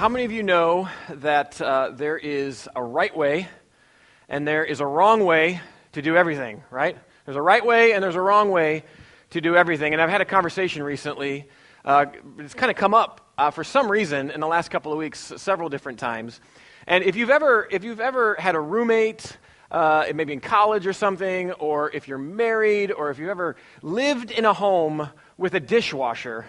How many of you know that there is a right way and there is a wrong way to do everything, right? There's a right way and there's a wrong way to do everything. And I've had a conversation recently. It's kind of come up for some reason in the last couple of weeks, several different times. And if you've ever had a roommate, maybe in college or something, or if you're married, or if you've ever lived in a home with a dishwasher,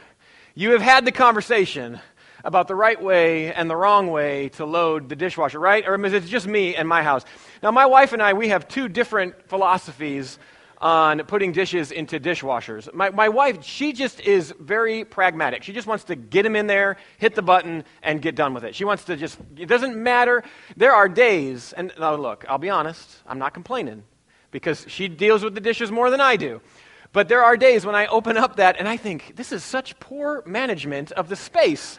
you have had the conversation about the right way and the wrong way to load the dishwasher, right? Or is it just me and my house? Now, my wife and I, we have two different philosophies on putting dishes into dishwashers. My wife, she just is very pragmatic. She just wants to get them in there, hit the button, and get done with it. She wants to just, it doesn't matter. There are days, and now look, I'll be honest, I'm not complaining, because she deals with the dishes more than I do. But there are days when I open up that and I think, this is such poor management of the space.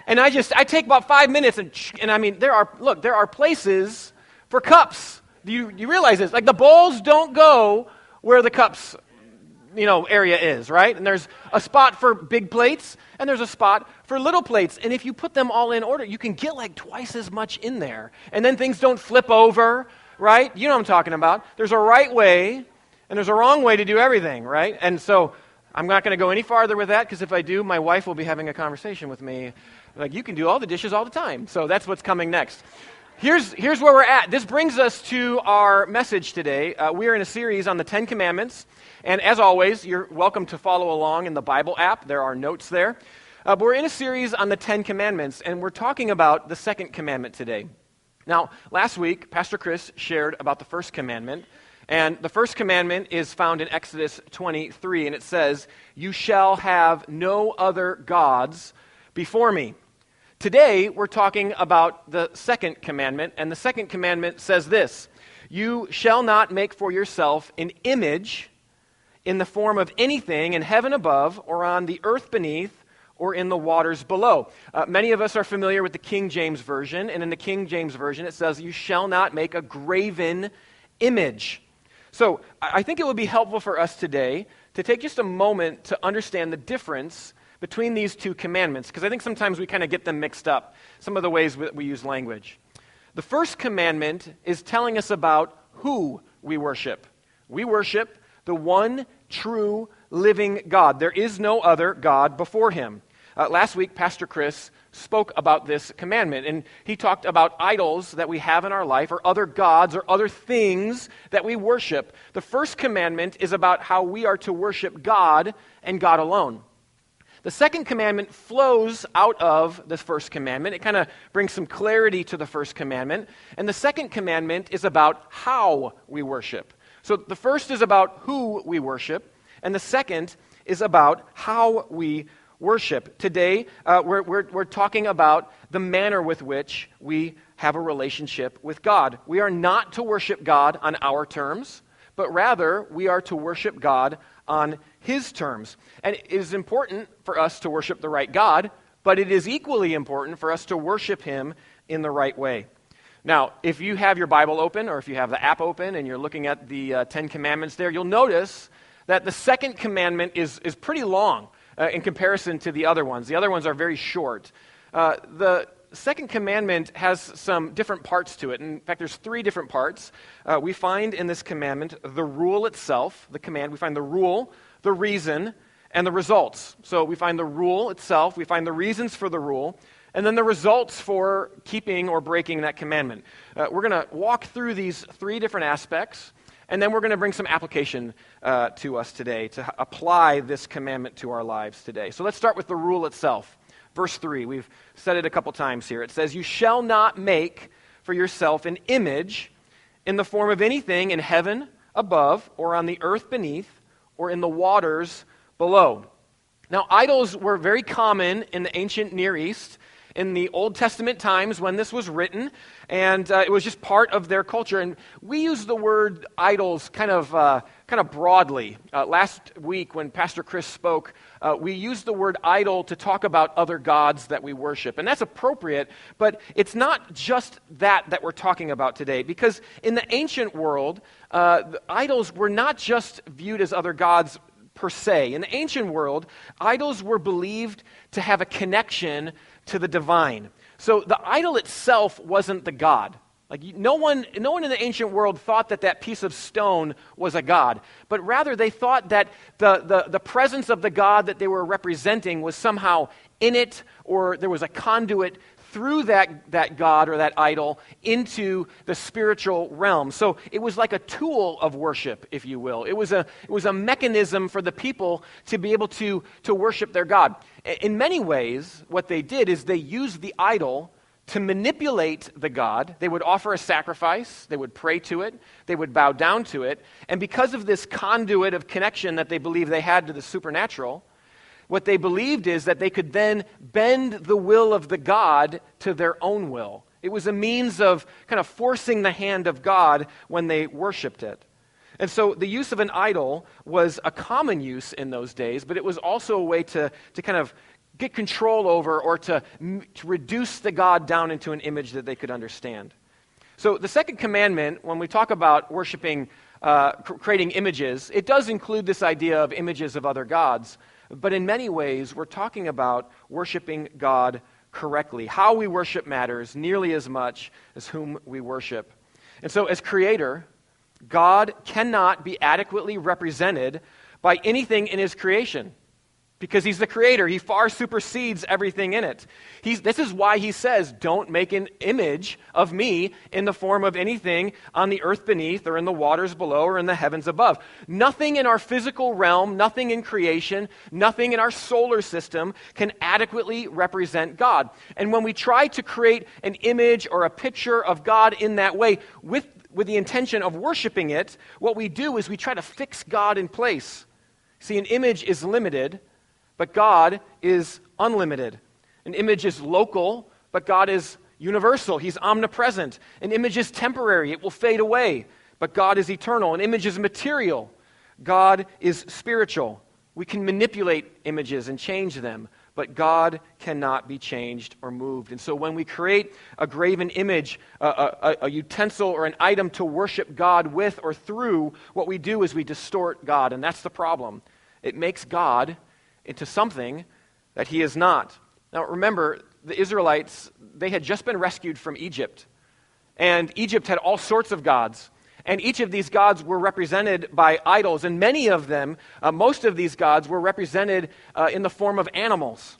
And I take about 5 minutes and I mean, there are places for cups. Do you realize this? Like the bowls don't go where the cups, area is, right? And there's a spot for big plates and there's a spot for little plates. And if you put them all in order, you can get like twice as much in there. And then things don't flip over, right? You know what I'm talking about. There's a right way and there's a wrong way to do everything, right? And so I'm not going to go any farther with that, because if I do, my wife will be having a conversation with me. Like, you can do all the dishes all the time. So that's what's coming next. Here's where we're at. This brings us to our message today. We are in a series on the Ten Commandments. And as always, you're welcome to follow along in the Bible app. There are notes there. But we're in a series on the Ten Commandments, and we're talking about the second commandment today. Now, last week, Pastor Chris shared about the first commandment. And the first commandment is found in Exodus 23, and it says, "You shall have no other gods before me." Today, we're talking about the second commandment, and the second commandment says this: "You shall not make for yourself an image in the form of anything in heaven above, or on the earth beneath, or in the waters below." Many of us are familiar with the King James Version, and in the King James Version, it says, "You shall not make a graven image." So I think it would be helpful for us today to take just a moment to understand the difference between these two commandments, because I think sometimes we kind of get them mixed up, some of the ways we use language. The first commandment is telling us about who we worship. We worship the one true living God. There is no other God before him. Last week, Pastor Chris spoke about this commandment, and he talked about idols that we have in our life, or other gods, or other things that we worship. The first commandment is about how we are to worship God and God alone. The second commandment flows out of this first commandment. It kind of brings some clarity to the first commandment. And the second commandment is about how we worship. So the first is about who we worship, and the second is about how we worship. Today, we're talking about the manner with which we have a relationship with God. We are not to worship God on our terms, but rather we are to worship God on his terms. And it is important for us to worship the right God, but it is equally important for us to worship him in the right way. Now, if you have your Bible open, or if you have the app open and you're looking at the Ten Commandments there, you'll notice that the second commandment is pretty long in comparison to the other ones. The other ones are very short. The second commandment has some different parts to it. In fact, there's 3 different parts. We find in this commandment the rule itself, the command. We find the rule, the reason, and the results. So we find the rule itself, we find the reasons for the rule, and then the results for keeping or breaking that commandment. We're going to walk through these 3 different aspects, and then we're going to bring some application to us today to apply this commandment to our lives today. So let's start with the rule itself. Verse 3, we've said it a couple times here. It says, "You shall not make for yourself an image in the form of anything in heaven above, or on the earth beneath, or in the waters below." Now, idols were very common in the ancient Near East, in the Old Testament times when this was written, and it was just part of their culture. And we use the word idols kind of broadly. Last week when Pastor Chris spoke, we used the word idol to talk about other gods that we worship. And that's appropriate, but it's not just that we're talking about today. Because in the ancient world, the idols were not just viewed as other gods per se. In the ancient world, idols were believed to have a connection to the divine. So the idol itself wasn't the god. Like no one in the ancient world thought that piece of stone was a god, but rather they thought that the presence of the god that they were representing was somehow in it, or there was a conduit through that god or that idol into the spiritual realm. So it was like a tool of worship, if you will. It was a mechanism for the people to be able to worship their God. In many ways, what they did is they used the idol to manipulate the god. They would offer a sacrifice, they would pray to it, they would bow down to it, and because of this conduit of connection that they believed they had to the supernatural, what they believed is that they could then bend the will of the god to their own will. It was a means of kind of forcing the hand of God when they worshiped it. And so the use of an idol was a common use in those days, but it was also a way to kind of get control over, or to reduce the God down into an image that they could understand. So the second commandment, when we talk about worshiping, creating images, it does include this idea of images of other gods. But in many ways, we're talking about worshiping God correctly. How we worship matters nearly as much as whom we worship. And so as creator, God cannot be adequately represented by anything in his creation. Because he's the creator. He far supersedes everything in it. This is why he says, don't make an image of me in the form of anything on the earth beneath, or in the waters below, or in the heavens above. Nothing in our physical realm, nothing in creation, nothing in our solar system can adequately represent God. And when we try to create an image or a picture of God in that way, with the intention of worshiping it, what we do is we try to fix God in place. See, an image is limited, but God is unlimited. An image is local, but God is universal. He's omnipresent. An image is temporary. It will fade away, but God is eternal. An image is material. God is spiritual. We can manipulate images and change them, but God cannot be changed or moved. And so when we create a graven image, a utensil or an item to worship God with or through, what we do is we distort God, and that's the problem. It makes God into something that he is not. Now remember, the Israelites, they had just been rescued from Egypt. And Egypt had all sorts of gods. And each of these gods were represented by idols. And many of them, most of these gods, were represented in the form of animals.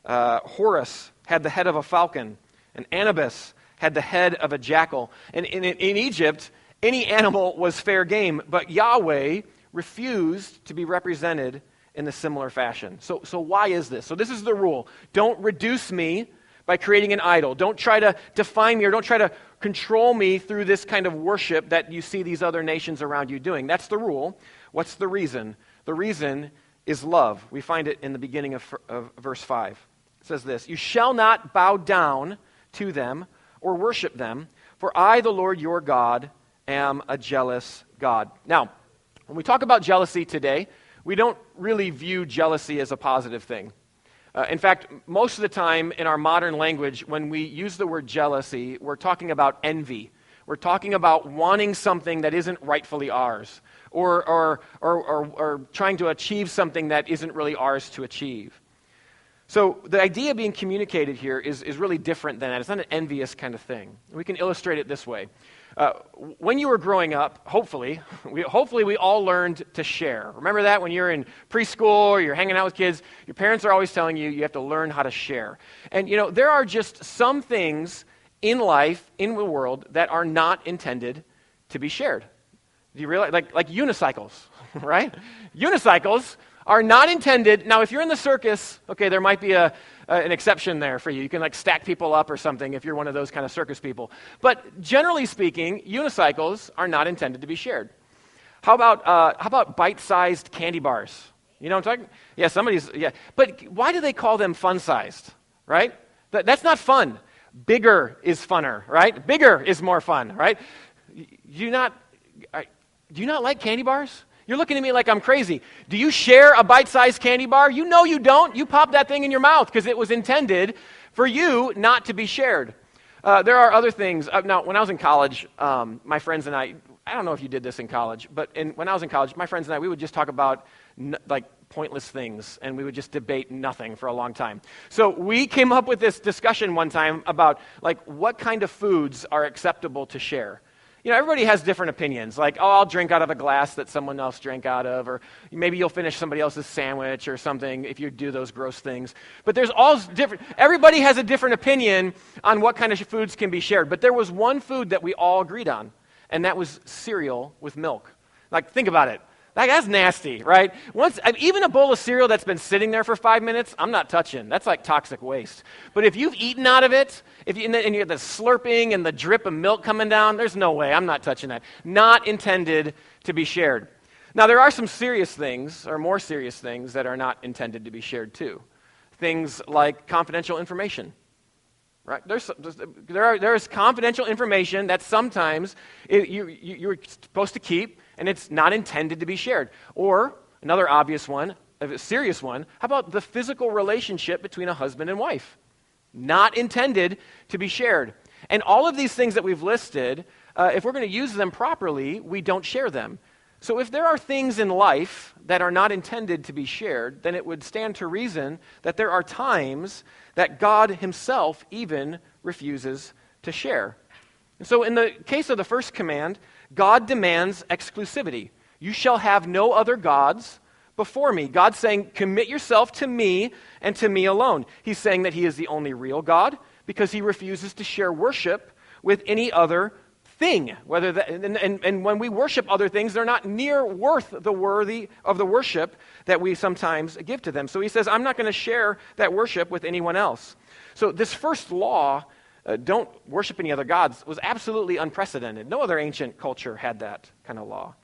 Horus had the head of a falcon. And Anubis had the head of a jackal. And in Egypt, any animal was fair game. But Yahweh refused to be represented in a similar fashion. So why is this? So this is the rule. Don't reduce me by creating an idol. Don't try to define me, or don't try to control me through this kind of worship that you see these other nations around you doing. That's the rule. What's the reason? The reason is love. We find it in the beginning of verse 5. It says this, "You shall not bow down to them or worship them, for I, the Lord your God, am a jealous God." Now, when we talk about jealousy today, we don't really view jealousy as a positive thing. In fact, most of the time in our modern language, when we use the word jealousy, we're talking about envy. We're talking about wanting something that isn't rightfully ours, or trying to achieve something that isn't really ours to achieve. So the idea being communicated here is really different than that. It's not an envious kind of thing. We can illustrate it this way. When you were growing up, hopefully we all learned to share. Remember that when you're in preschool or you're hanging out with kids, your parents are always telling you have to learn how to share. And there are just some things in life, in the world, that are not intended to be shared. Do you realize? Like unicycles, right? Unicycles are not intended. Now, if you're in the circus, okay, there might be an exception there for you. You can stack people up or something if you're one of those kind of circus people. But generally speaking, unicycles are not intended to be shared. How about bite-sized candy bars? You know what I'm talking? Yeah. But why do they call them fun-sized, right? That's not fun. Bigger is funner, right? Bigger is more fun, right? Do you not like candy bars? You're looking at me like I'm crazy. Do you share a bite-sized candy bar? You know you don't. You pop that thing in your mouth because it was intended for you not to be shared. There are other things. Now, when I was in college, my friends and I don't know if you did this in college, but when I was in college, my friends and I, we would just talk about like pointless things, and we would just debate nothing for a long time. So we came up with this discussion one time about like what kind of foods are acceptable to share. You know, everybody has different opinions. Like, oh, I'll drink out of a glass that someone else drank out of, or maybe you'll finish somebody else's sandwich or something if you do those gross things. But there's all different, everybody has a different opinion on what kind of foods can be shared. But there was one food that we all agreed on, and that was cereal with milk. Like, think about it. Like, that's nasty, right? Even a bowl of cereal that's been sitting there for 5 minutes, I'm not touching. That's like toxic waste. But if you've eaten out of it, and you have the slurping and the drip of milk coming down, there's no way. I'm not touching that. Not intended to be shared. Now, there are some serious things, or more serious things, that are not intended to be shared too. Things like confidential information. Right? There's confidential information that sometimes you're supposed to keep, and it's not intended to be shared. Or another obvious one, a serious one, how about the physical relationship between a husband and wife? Not intended to be shared. And all of these things that we've listed, if we're going to use them properly, we don't share them. So if there are things in life that are not intended to be shared, then it would stand to reason that there are times that God himself even refuses to share. And so in the case of the first command, God demands exclusivity. You shall have no other gods before me. God's saying, commit yourself to me and to me alone. He's saying that he is the only real God because he refuses to share worship with any other thing. And when we worship other things, they're not near worth the worthy of the worship that we sometimes give to them. So he says, I'm not going to share that worship with anyone else. So this first law, don't worship any other gods, was absolutely unprecedented. No other ancient culture had that kind of law.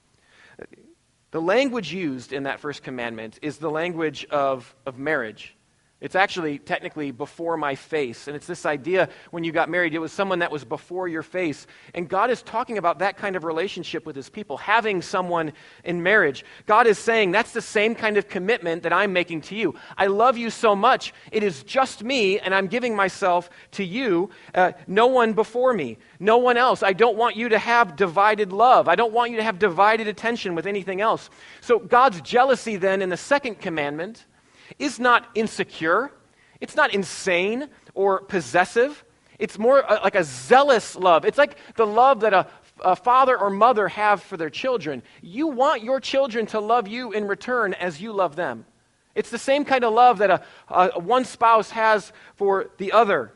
The language used in that first commandment is the language of marriage. It's actually technically before my face. And it's this idea when you got married, it was someone that was before your face. And God is talking about that kind of relationship with his people, having someone in marriage. God is saying that's the same kind of commitment that I'm making to you. I love you so much. It is just me, and I'm giving myself to you. No one before me. No one else. I don't want you to have divided love. I don't want you to have divided attention with anything else. So God's jealousy then in the second commandment is not insecure, it's not insane or possessive. It's more like a zealous love. It's like the love that a father or mother have for their children. You want your children to love you in return as you love them. It's the same kind of love that one spouse has for the other.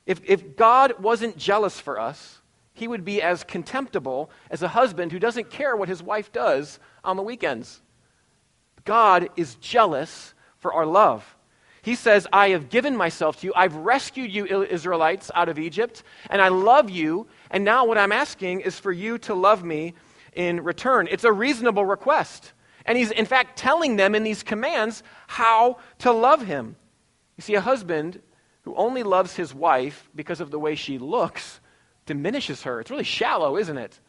If God wasn't jealous for us, he would be as contemptible as a husband who doesn't care what his wife does on the weekends. God is jealous for our love. He says, I have given myself to you. I've rescued you, Israelites, out of Egypt, and I love you. And now what I'm asking is for you to love me in return. It's a reasonable request. And he's, in fact, telling them in these commands how to love him. You see, a husband who only loves his wife because of the way she looks diminishes her. It's really shallow, isn't it?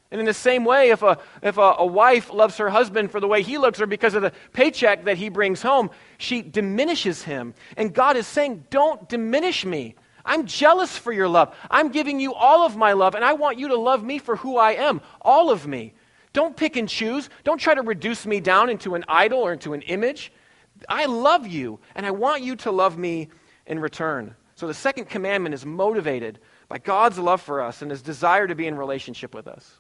And in the same way, if a wife loves her husband for the way he looks or because of the paycheck that he brings home, she diminishes him. And God is saying, don't diminish me. I'm jealous for your love. I'm giving you all of my love, and I want you to love me for who I am, all of me. Don't pick and choose. Don't try to reduce me down into an idol or into an image. I love you, and I want you to love me in return. So the second commandment is motivated by God's love for us and his desire to be in relationship with us.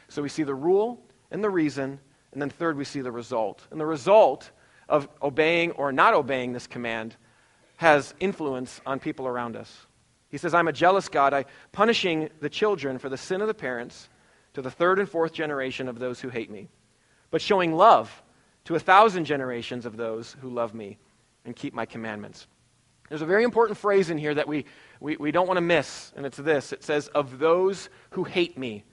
So we see the rule and the reason, and then third, we see the result. And the result of obeying or not obeying this command has influence on people around us. He says, I'm a jealous God, I punishing the children for the sin of the parents to the third and fourth generation of those who hate me, but showing love to 1,000 generations of those who love me and keep my commandments. There's a very important phrase in here that we don't want to miss, and it's this. It says, of those who hate me.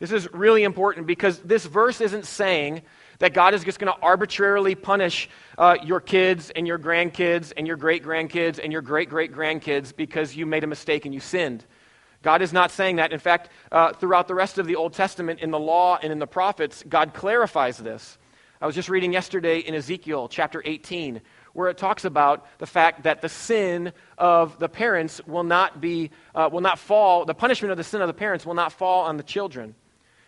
This is really important because this verse isn't saying that God is just going to arbitrarily punish your kids and your grandkids and your great-grandkids and your great-great-grandkids because you made a mistake and you sinned. God is not saying that. In fact, throughout the rest of the Old Testament, in the law and in the prophets, God clarifies this. I was just reading yesterday in Ezekiel chapter 18, where it talks about the fact that the sin of the parents will not fall, the punishment of the sin of the parents will not fall on the children.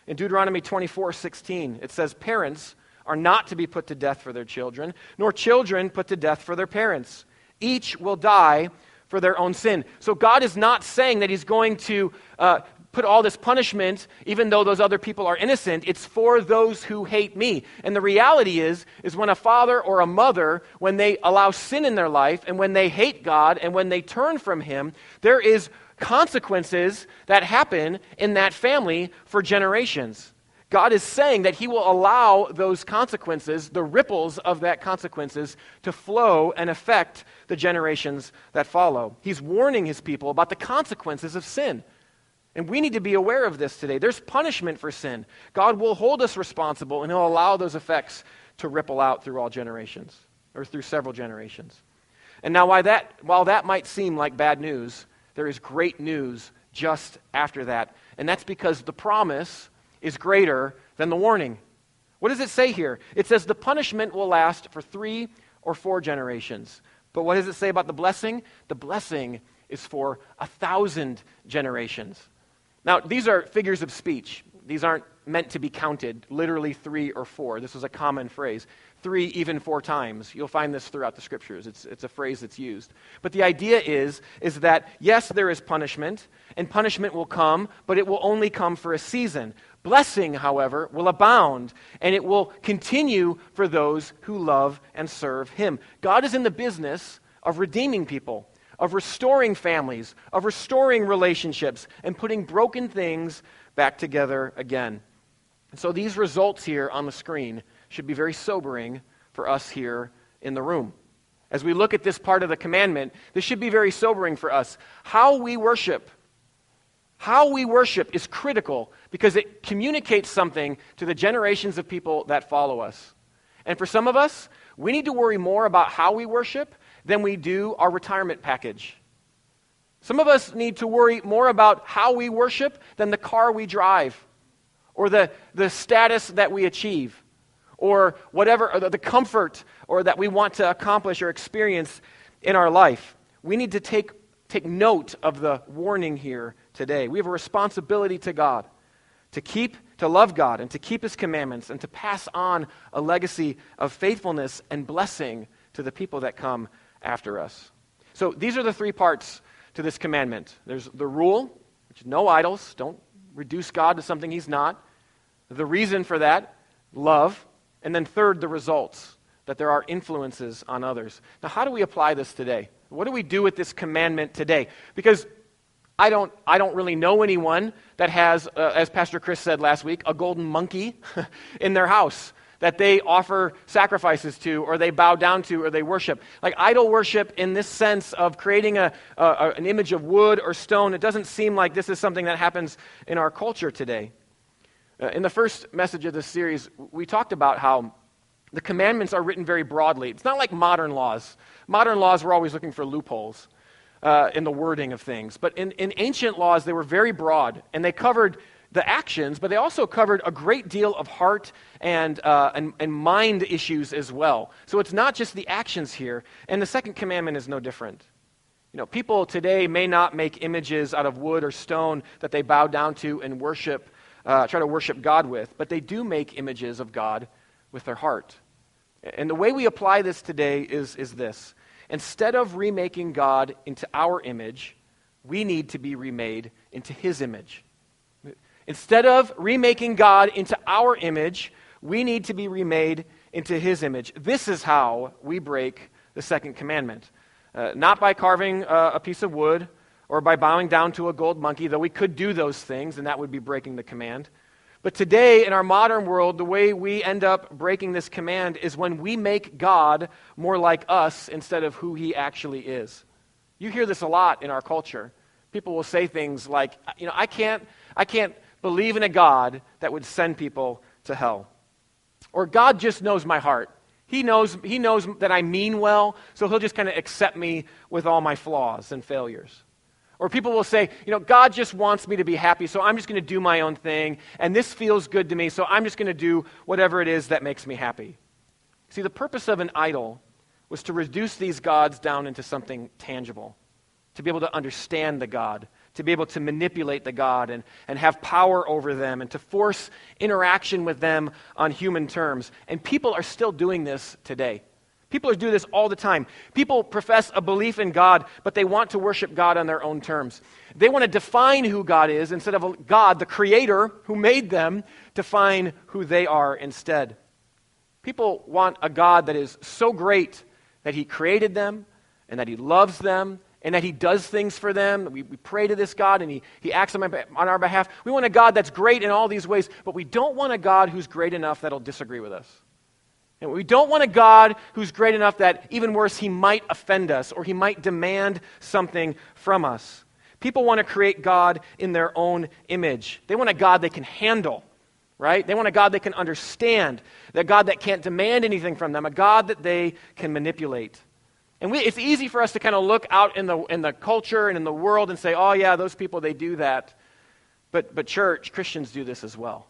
In Deuteronomy 24:16, it says, parents are not to be put to death for their children, nor children put to death for their parents. Each will die for their own sin. So God is not saying that he's going to put all this punishment, even though those other people are innocent. It's for those who hate me. And the reality is when a father or a mother, when they allow sin in their life, and when they hate God, and when they turn from him, there is consequences that happen in that family for generations. God is saying that he will allow those consequences, the ripples of that consequences, to flow and affect the generations that follow. He's warning his people about the consequences of sin. And we need to be aware of this today. There's punishment for sin. God will hold us responsible, and he'll allow those effects to ripple out through all generations, or through several generations. And now while that might seem like bad news, there is great news just after that. And that's because the promise is greater than the warning. What does it say here? It says the punishment will last for 3 or 4 generations. But what does it say about the blessing? The blessing is for 1,000 generations. Now, these are figures of speech. These aren't meant to be counted, literally 3 or 4. This was a common phrase. 3, even 4 times. You'll find this throughout the scriptures. It's a phrase that's used. But the idea is that, yes, there is punishment, and punishment will come, but it will only come for a season. Blessing, however, will abound, and it will continue for those who love and serve him. God is in the business of redeeming people, of restoring families, of restoring relationships, and putting broken things back together again. And so these results here on the screen should be very sobering for us here in the room. As we look at this part of the commandment, this should be very sobering for us. How we worship is critical because it communicates something to the generations of people that follow us. And for some of us, we need to worry more about how we worship than we do our retirement package. Some of us need to worry more about how we worship than the car we drive, or the status that we achieve, or whatever, or the comfort or that we want to accomplish or experience in our life. We need to take note of the warning here today. We have a responsibility to God to love God and to keep his commandments and to pass on a legacy of faithfulness and blessing to the people that come after us. So these are the 3 parts to this commandment. There's the rule, which is no idols. Don't reduce God to something he's not. The reason for that, love. And then third, the results, that there are influences on others. Now, how do we apply this today? What do we do with this commandment today? Because I don't really know anyone that has, as Pastor Chris said last week, a golden monkey in their house that they offer sacrifices to, or they bow down to, or they worship. Like idol worship in this sense of creating an image of wood or stone, it doesn't seem like this is something that happens in our culture today. In the first message of this series, we talked about how the commandments are written very broadly. It's not like modern laws. Modern laws, we're always looking for loopholes in the wording of things. But in ancient laws, they were very broad, and they covered the actions, but they also covered a great deal of heart and mind issues as well. So it's not just the actions here, and the second commandment is no different. You know, people today may not make images out of wood or stone that they bow down to and worship, try to worship God with, but they do make images of God with their heart. And the way we apply this today is this. Instead of remaking God into our image, we need to be remade into his image. Instead of remaking God into our image, we need to be remade into his image. This is how we break the second commandment. Not by carving a piece of wood or by bowing down to a gold monkey, though we could do those things, and that would be breaking the command. But today, in our modern world, the way we end up breaking this command is when we make God more like us instead of who he actually is. You hear this a lot in our culture. People will say things like, you know, I can't believe in a God that would send people to hell. Or God just knows my heart. He knows that I mean well, so he'll just kind of accept me with all my flaws and failures. Or people will say, you know, God just wants me to be happy, so I'm just going to do my own thing, and this feels good to me, so I'm just going to do whatever it is that makes me happy. See, the purpose of an idol was to reduce these gods down into something tangible, to be able to understand the God, to be able to manipulate the God and have power over them and to force interaction with them on human terms. And people are still doing this today. People do this all the time. People profess a belief in God, but they want to worship God on their own terms. They want to define who God is instead of God, the creator who made them, define who they are instead. People want a God that is so great that he created them and that he loves them and that he does things for them. We pray to this God and he acts on our behalf. We want a God that's great in all these ways, but we don't want a God who's great enough that'll disagree with us. And we don't want a God who's great enough that, even worse, he might offend us or he might demand something from us. People want to create God in their own image. They want a God they can handle, right? They want a God they can understand, a God that can't demand anything from them, a God that they can manipulate. And it's easy for us to kind of look out in the culture and in the world and say, oh yeah, those people, they do that. But church, Christians do this as well.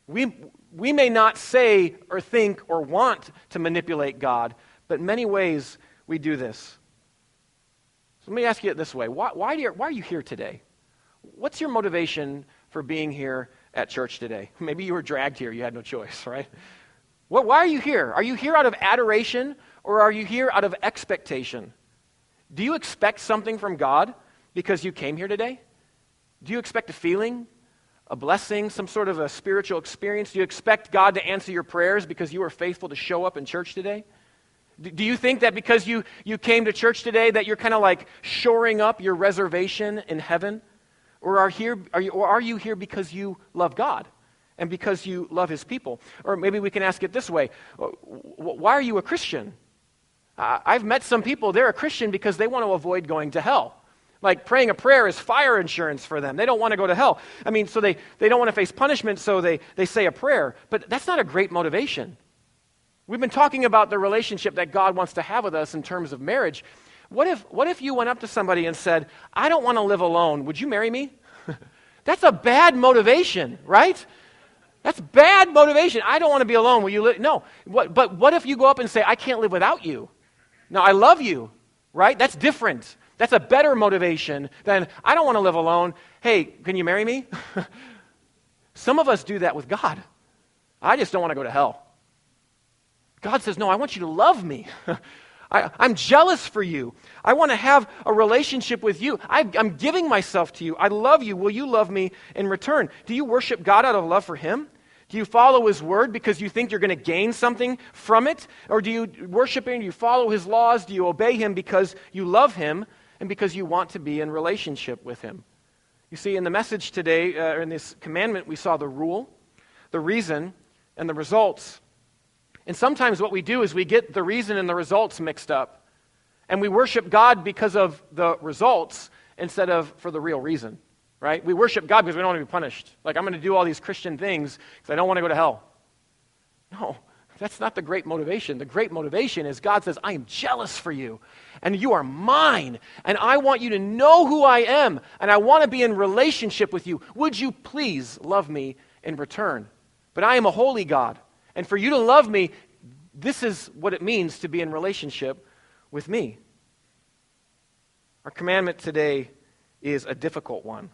We may not say or think or want to manipulate God, but in many ways we do this. So let me ask you it this way. Why are you here today? What's your motivation for being here at church today? Maybe you were dragged here. You had no choice, right? Why are you here? Are you here out of adoration or are you here out of expectation? Do you expect something from God because you came here today? Do you expect a feeling, a blessing, some sort of a spiritual experience? Do you expect God to answer your prayers because you were faithful to show up in church today? Do you think that because you came to church today that you're kind of like shoring up your reservation in heaven? Or are you here because you love God and because you love his people? Or maybe we can ask it this way. Why are you a Christian? I've met some people, they're a Christian because they want to avoid going to hell. Like praying a prayer is fire insurance for them. They don't want to go to hell. I mean, so they don't want to face punishment, so they say a prayer. But that's not a great motivation. We've been talking about the relationship that God wants to have with us in terms of marriage. What if you went up to somebody and said, I don't want to live alone. Would you marry me? That's a bad motivation, right? That's bad motivation. I don't want to be alone. Will you live? No. But what if you go up and say, I can't live without you? No, I love you, right? That's different. That's a better motivation than, I don't want to live alone. Hey, can you marry me? Some of us do that with God. I just don't want to go to hell. God says, no, I want you to love me. I'm jealous for you. I want to have a relationship with you. I'm giving myself to you. I love you. Will you love me in return? Do you worship God out of love for him? Do you follow his word because you think you're going to gain something from it? Or do you worship him? Do you follow his laws? Do you obey him because you love him and because you want to be in relationship with him? You see, in the message today, in this commandment, we saw the rule, the reason, and the results. And sometimes what we do is we get the reason and the results mixed up. And we worship God because of the results instead of for the real reason. Right? We worship God because we don't want to be punished. Like, I'm going to do all these Christian things because I don't want to go to hell. No, that's not the great motivation. The great motivation is God says, I am jealous for you, and you are mine, and I want you to know who I am, and I want to be in relationship with you. Would you please love me in return? But I am a holy God, and for you to love me, this is what it means to be in relationship with me. Our commandment today is a difficult one.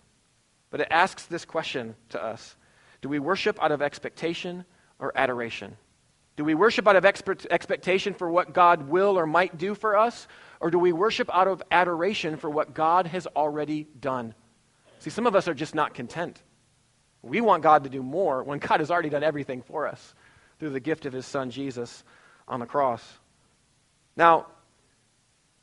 But it asks this question to us. Do we worship out of expectation or adoration? Do we worship out of expectation for what God will or might do for us? Or do we worship out of adoration for what God has already done? See, some of us are just not content. We want God to do more when God has already done everything for us through the gift of his son Jesus on the cross. Now,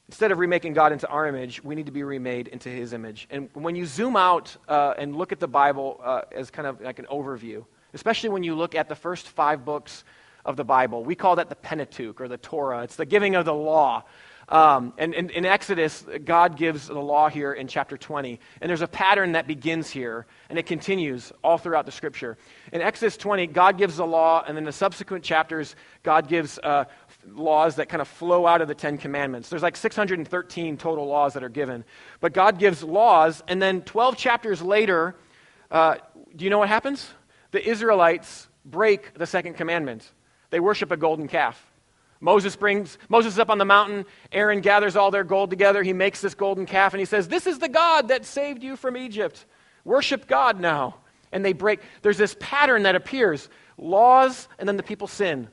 instead of remaking God into our image, we need to be remade into his image. And when you zoom out and look at the Bible as kind of like an overview, especially when you look at the first 5 books of the Bible, we call that the Pentateuch or the Torah. It's the giving of the law. And in Exodus, God gives the law here in chapter 20. And there's a pattern that begins here, and it continues all throughout the Scripture. In Exodus 20, God gives the law, and in the subsequent chapters, God gives laws that kind of flow out of the 10 Commandments. There's like 613 total laws that are given. But God gives laws, and then 12 chapters later, do you know what happens? The Israelites break the second commandment. They worship a golden calf. Moses is up on the mountain. Aaron gathers all their gold together. He makes this golden calf and he says, "This is the God that saved you from Egypt. Worship God now." And there's this pattern that appears. Laws, and then the people sin.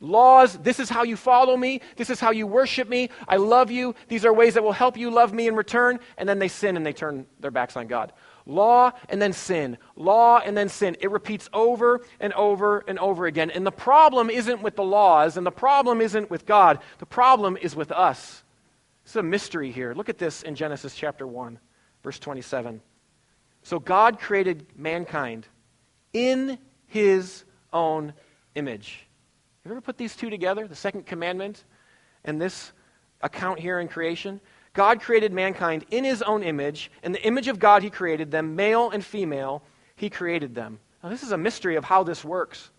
Laws, this is how you follow me. This is how you worship me. I love you. These are ways that will help you love me in return. And then they sin and they turn their backs on God. Law and then sin. Law and then sin. It repeats over and over and over again. And the problem isn't with the laws, and the problem isn't with God. The problem is with us. It's a mystery here. Look at this in Genesis chapter 1, verse 27. So God created mankind in his own image. Have you ever put these two together, the second commandment and this account here in creation? God created mankind in his own image. In the image of God he created them, male and female, he created them. Now this is a mystery of how this works.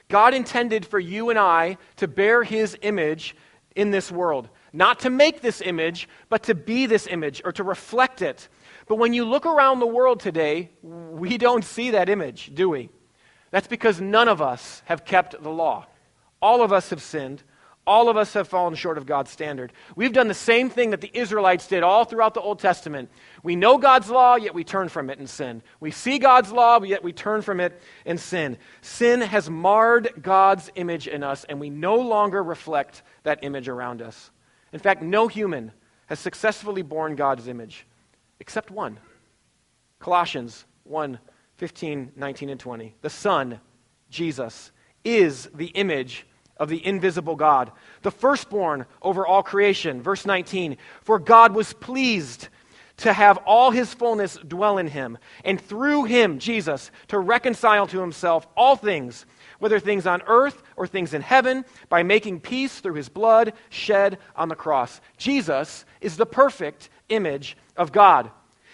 God intended for you and I to bear his image in this world. Not to make this image, but to be this image or to reflect it. But when you look around the world today, we don't see that image, do we? That's because none of us have kept the law. All of us have sinned. All of us have fallen short of God's standard. We've done the same thing that the Israelites did all throughout the Old Testament. We know God's law, yet we turn from it and sin. We see God's law, yet we turn from it and sin. Sin has marred God's image in us, and we no longer reflect that image around us. In fact, no human has successfully borne God's image, except one. Colossians 1:15, 19, and 20. The Son, Jesus, is the image of the invisible God, the firstborn over all creation. Verse 19, for God was pleased to have all his fullness dwell in him, and through him, Jesus, to reconcile to himself all things, whether things on earth or things in heaven, by making peace through his blood shed on the cross. Jesus is the perfect image of God.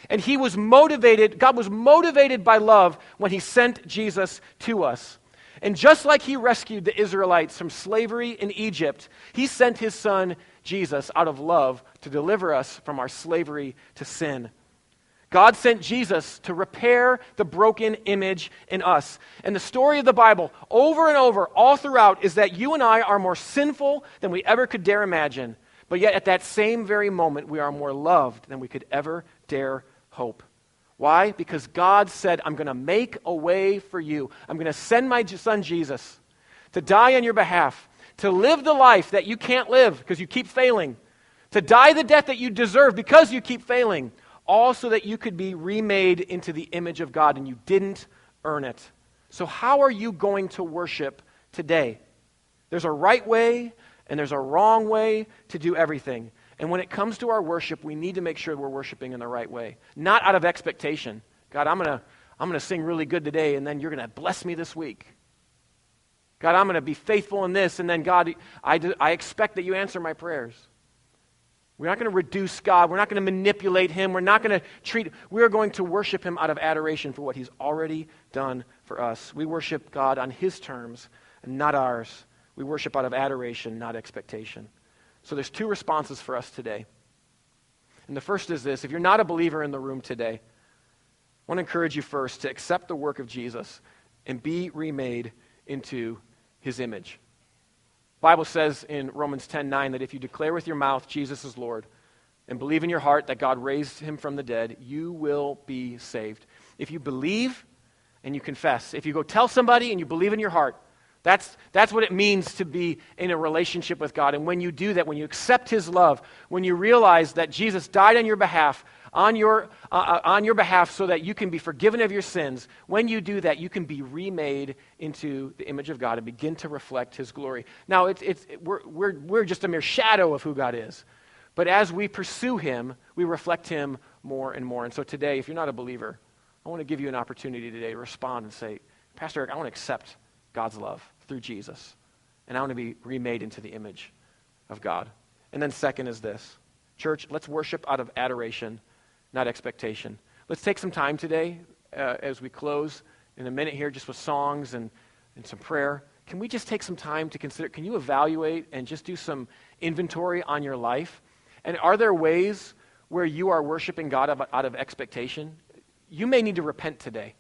And God was motivated by love when he sent Jesus to us. And just like he rescued the Israelites from slavery in Egypt, he sent his son, Jesus, out of love to deliver us from our slavery to sin. God sent Jesus to repair the broken image in us. And the story of the Bible, over and over, all throughout, is that you and I are more sinful than we ever could dare imagine. But yet at that same very moment, we are more loved than we could ever dare hope. Why? Because God said, I'm going to make a way for you. I'm going to send my son Jesus to die on your behalf, to live the life that you can't live because you keep failing, to die the death that you deserve because you keep failing, all so that you could be remade into the image of God, and you didn't earn it. So how are you going to worship today? There's a right way and there's a wrong way to do everything. And when it comes to our worship, we need to make sure we're worshiping in the right way. Not out of expectation. God, I'm going to sing really good today, and then you're going to bless me this week. God, I'm going to be faithful in this, and then God, I expect that you answer my prayers. We're not going to reduce God. We're not going to manipulate him. We're going to worship him out of adoration for what he's already done for us. We worship God on his terms and not ours. We worship out of adoration, not expectation. So there's two responses for us today. And the first is this. If you're not a believer in the room today, I want to encourage you first to accept the work of Jesus and be remade into his image. The Bible says in Romans 10:9 that if you declare with your mouth Jesus is Lord and believe in your heart that God raised him from the dead, you will be saved. If you believe and you confess, if you go tell somebody and you believe in your heart, that's what it means to be in a relationship with God. And when you do that, when you accept his love, when you realize that Jesus died on your behalf, on your behalf so that you can be forgiven of your sins, when you do that, you can be remade into the image of God and begin to reflect his glory. Now, we're just a mere shadow of who God is. But as we pursue him, we reflect him more and more. And so today, if you're not a believer, I want to give you an opportunity today to respond and say, Pastor Eric, I want to accept God's love through Jesus. And I want to be remade into the image of God. And then second is this. Church, let's worship out of adoration, not expectation. Let's take some time today as we close in a minute here just with songs and some prayer. Can we just take some time to consider, can you evaluate and just do some inventory on your life? And are there ways where you are worshiping God out of expectation? You may need to repent today.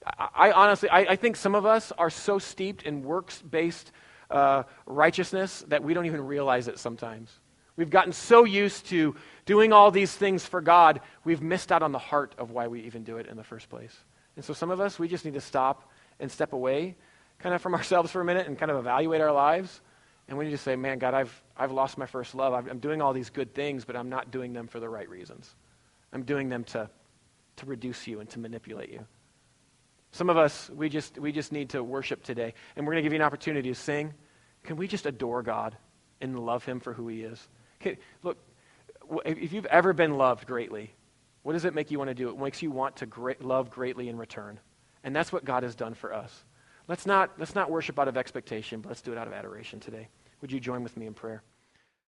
I honestly think some of us are so steeped in works-based righteousness that we don't even realize it sometimes. We've gotten so used to doing all these things for God, we've missed out on the heart of why we even do it in the first place. And so some of us, we just need to stop and step away kind of from ourselves for a minute and kind of evaluate our lives. And we need to say, man, God, I've lost my first love. I'm doing all these good things, but I'm not doing them for the right reasons. I'm doing them to reduce you and to manipulate you. Some of us, we just need to worship today. And we're going to give you an opportunity to sing. Can we just adore God and love him for who he is? Look, if you've ever been loved greatly, what does it make you want to do? It makes you want to love greatly in return. And that's what God has done for us. Let's not worship out of expectation, but let's do it out of adoration today. Would you join with me in prayer?